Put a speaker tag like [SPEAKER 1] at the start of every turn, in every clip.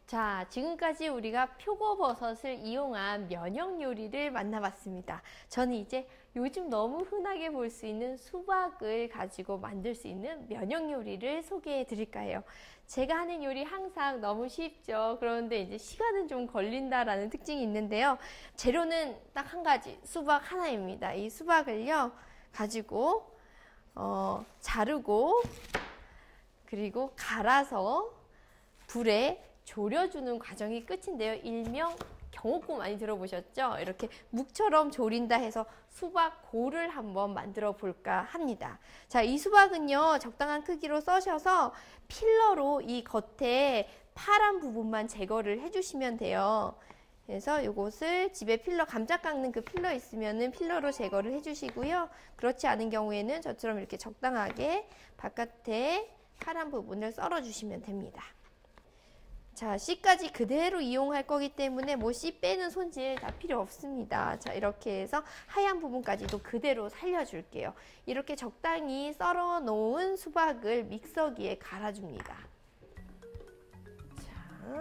[SPEAKER 1] 자, 지금까지 우리가 표고버섯을 이용한 면역 요리를 만나봤습니다. 저는 이제 요즘 너무 흔하게 볼 수 있는 수박을 가지고 만들 수 있는 면역 요리를 소개해 드릴까 해요. 제가 하는 요리 항상 너무 쉽죠. 그런데 이제 시간은 좀 걸린다라는 특징이 있는데요. 재료는 딱 한 가지, 수박 하나입니다. 이 수박을요, 가지고 자르고 그리고 갈아서 불에 졸여주는 과정이 끝인데요. 일명 경옥고 많이 들어보셨죠? 이렇게 묵처럼 졸인다 해서 수박고를 한번 만들어 볼까 합니다. 자, 이 수박은요, 적당한 크기로 써셔서 필러로 이 겉에 파란 부분만 제거를 해주시면 돼요. 그래서 이것을 집에 필러, 감자 깎는 그 필러 있으면은 필러로 제거를 해주시고요. 그렇지 않은 경우에는 저처럼 이렇게 적당하게 바깥에 파란 부분을 썰어 주시면 됩니다. 자, 씨까지 그대로 이용할 거기 때문에 뭐 씨 빼는 손질 다 필요 없습니다. 자, 이렇게 해서 하얀 부분까지도 그대로 살려줄게요. 이렇게 적당히 썰어 놓은 수박을 믹서기에 갈아줍니다. 자,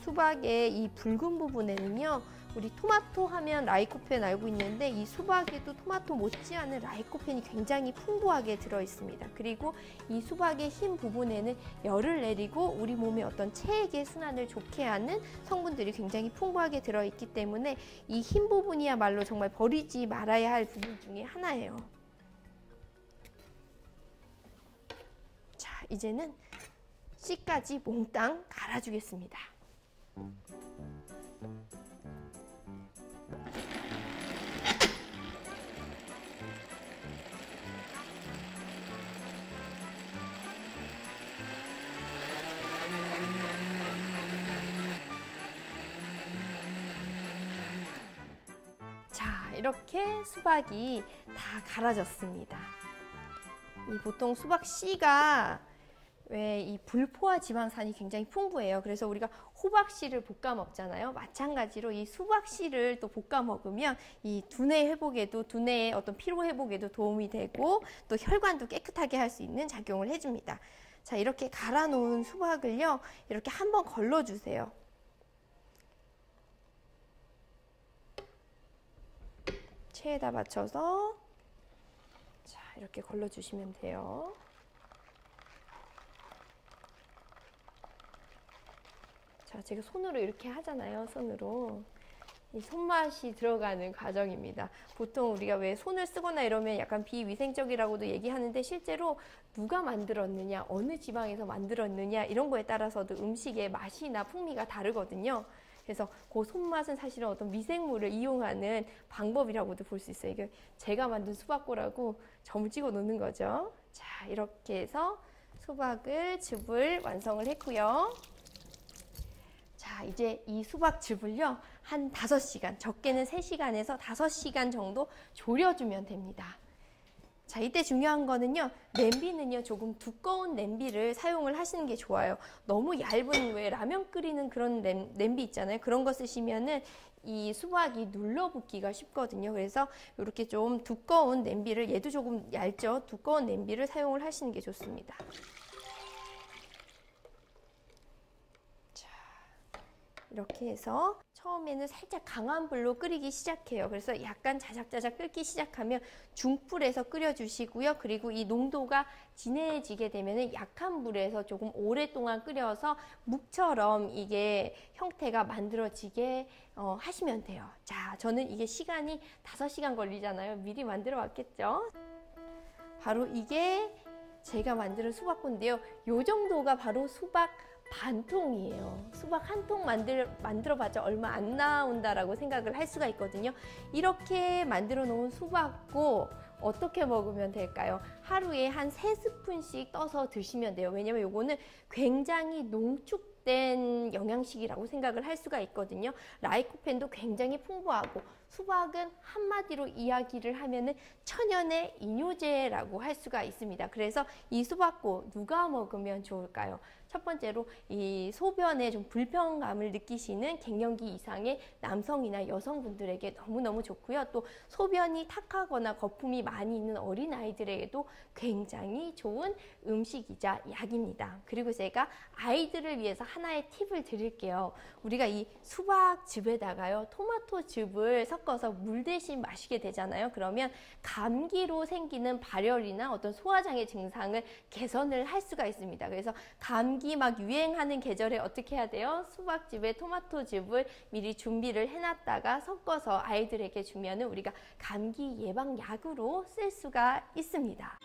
[SPEAKER 1] 수박의 이 붉은 부분에는요, 우리 토마토 하면 라이코펜 알고 있는데 이 수박에도 토마토 못지않은 라이코펜이 굉장히 풍부하게 들어 있습니다. 그리고 이 수박의 흰 부분에는 열을 내리고 우리 몸의 어떤 체액의 순환을 좋게 하는 성분들이 굉장히 풍부하게 들어 있기 때문에 이 흰 부분이야말로 정말 버리지 말아야 할 부분 중에 하나예요. 자, 이제는 씨까지 몽땅 갈아주겠습니다. 자, 이렇게 수박이 다 갈아졌습니다. 이 보통 수박 씨가 왜 이 불포화 지방산이 굉장히 풍부해요. 그래서 우리가 호박씨를 볶아 먹잖아요. 마찬가지로 이 수박씨를 또 볶아 먹으면 이 두뇌 회복에도, 두뇌의 어떤 피로 회복에도 도움이 되고 또 혈관도 깨끗하게 할 수 있는 작용을 해줍니다. 자, 이렇게 갈아 놓은 수박을요, 이렇게 한번 걸러주세요. 체에다 맞춰서 자, 이렇게 걸러주시면 돼요. 자, 제가 손으로 이렇게 하잖아요. 손으로. 이 손맛이 들어가는 과정입니다. 보통 우리가 왜 손을 쓰거나 이러면 약간 비위생적이라고도 얘기하는데 실제로 누가 만들었느냐, 어느 지방에서 만들었느냐 이런 거에 따라서도 음식의 맛이나 풍미가 다르거든요. 그래서 그 손맛은 사실은 어떤 미생물을 이용하는 방법이라고도 볼 수 있어요. 이게 제가 만든 수박고라고 점을 찍어 놓는 거죠. 자, 이렇게 해서 수박즙을 완성을 했고요. 자, 이제 이 수박즙을요, 한 5시간, 적게는 3시간에서 5시간 정도 졸여주면 됩니다. 자, 이때 중요한 거는요, 냄비는요, 조금 두꺼운 냄비를 사용을 하시는 게 좋아요. 너무 얇은, 왜 라면 끓이는 그런 냄비 있잖아요. 그런 거 쓰시면은 이 수박이 눌러붙기가 쉽거든요. 그래서 이렇게 좀 두꺼운 냄비를, 얘도 조금 얇죠? 두꺼운 냄비를 사용을 하시는 게 좋습니다. 이렇게 해서 처음에는 살짝 강한 불로 끓이기 시작해요. 그래서 약간 자작자작 끓기 시작하면 중불에서 끓여주시고요. 그리고 이 농도가 진해지게 되면 약한 불에서 조금 오랫동안 끓여서 묵처럼 이게 형태가 만들어지게 하시면 돼요. 자, 저는 이게 시간이 5시간 걸리잖아요. 미리 만들어 왔겠죠. 바로 이게 제가 만드는 수박고인데요. 요 정도가 바로 수박 반통이에요. 수박 한 통 만들어봤자 얼마 안 나온다라고 생각을 할 수가 있거든요. 이렇게 만들어 놓은 수박고 어떻게 먹으면 될까요? 하루에 한 3스푼씩 떠서 드시면 돼요. 왜냐면 요거는 굉장히 농축 잘못된 영양식이라고 생각을 할 수가 있거든요. 라이코펜도 굉장히 풍부하고 수박은 한마디로 이야기를 하면은 천연의 이뇨제라고 할 수가 있습니다. 그래서 이 수박고 누가 먹으면 좋을까요? 첫 번째로 이 소변에 좀 불편감을 느끼시는 갱년기 이상의 남성이나 여성분들에게 너무너무 좋고요. 또 소변이 탁하거나 거품이 많이 있는 어린아이들에게도 굉장히 좋은 음식이자 약입니다. 그리고 제가 아이들을 위해서 하나의 팁을 드릴게요. 우리가 이 수박즙에다가요, 토마토즙을 섞어서 물 대신 마시게 되잖아요. 그러면 감기로 생기는 발열이나 어떤 소화장애 증상을 개선을 할 수가 있습니다. 그래서 감기 막 유행하는 계절에 어떻게 해야 돼요? 수박즙에 토마토즙을 미리 준비를 해놨다가 섞어서 아이들에게 주면은 우리가 감기 예방약으로 쓸 수가 있습니다.